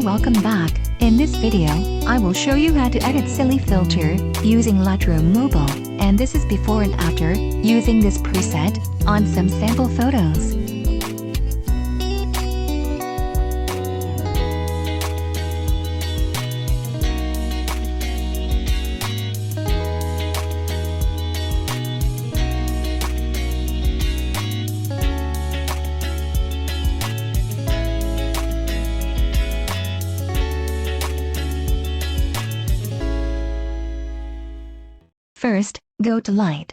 Welcome back. In this video, I will show you how to edit silly filter using Lightroom Mobile, and this is before and after using this preset on some sample photos. First, go to Light.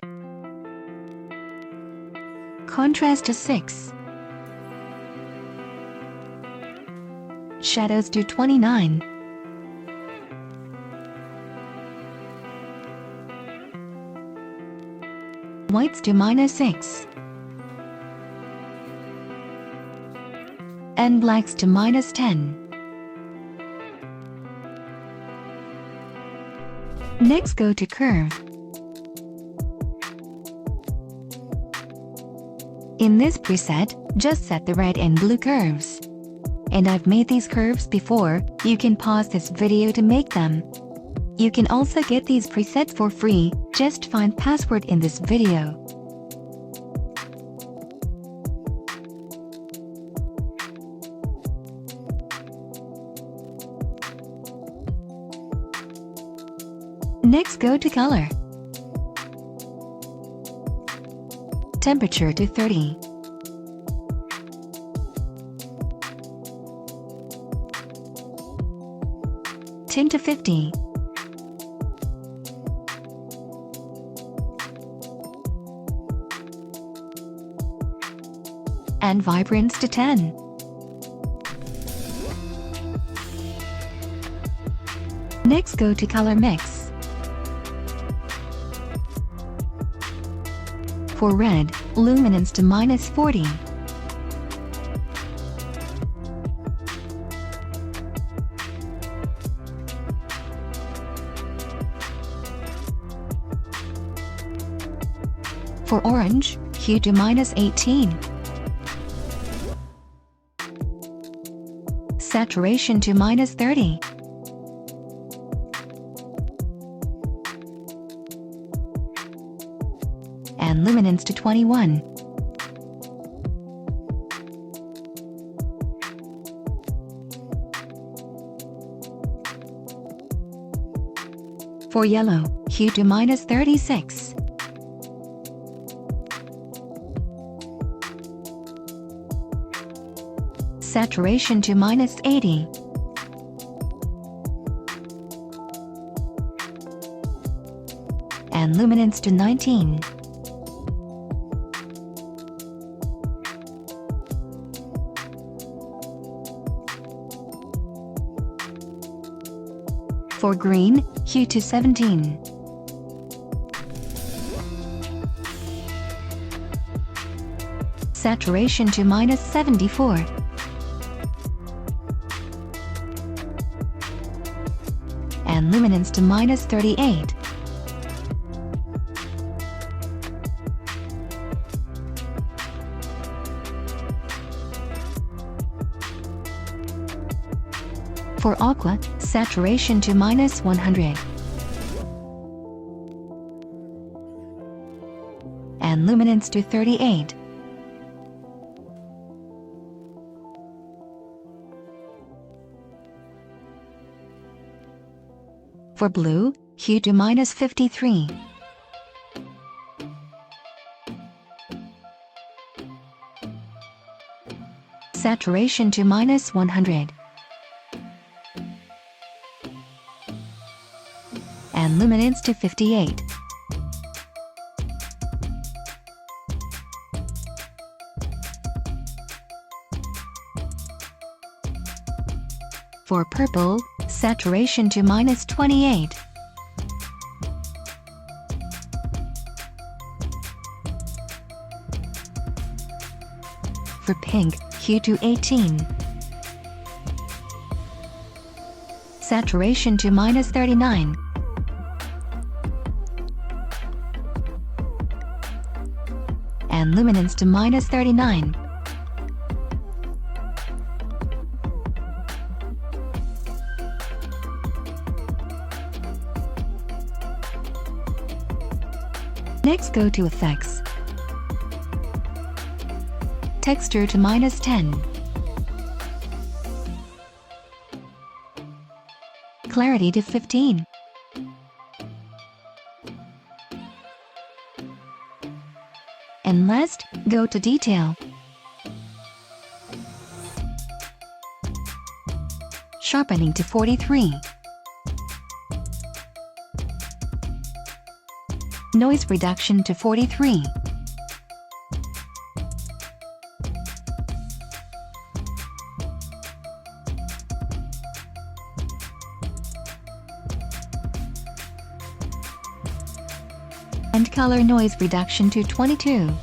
Contrast to 6. Shadows to 29. Whites to -6. And blacks to -10. Next, go to Curve. In this preset, just set the red and blue curves. And I've made these curves before, you can pause this video to make them. You can also get these presets for free, just find password in this video. Next, go to Color. Temperature to 30. Tint to 50. And Vibrance to 10. Next, go to Color Mix. For red, luminance to -40. For orange, hue to -18. Saturation to -30. And luminance to 21. For yellow, hue to -36. Saturation to -80. And luminance to 19. For green, hue to 17. Saturation to -74. And luminance to -38. For aqua, saturation to -100. And luminance to 38. For blue, hue to -53. Saturation to -100. And luminance to 58. For purple, saturation to -28. For pink, hue to 18. Saturation to -39. And luminance to -39. Next, go to Effects. Texture to -10. Clarity to 15. And last, go to Detail. Sharpening to 43. Noise reduction to 43. And color noise reduction to 22.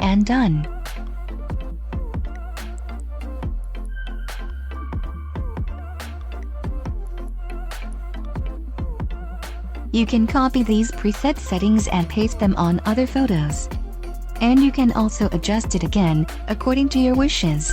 And done. You can copy these preset settings and paste them on other photos. And you can also adjust it again, according to your wishes.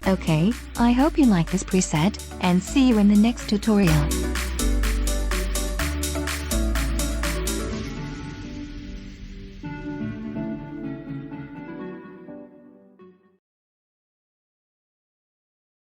Okay, I hope you like this preset, and see you in the next tutorial.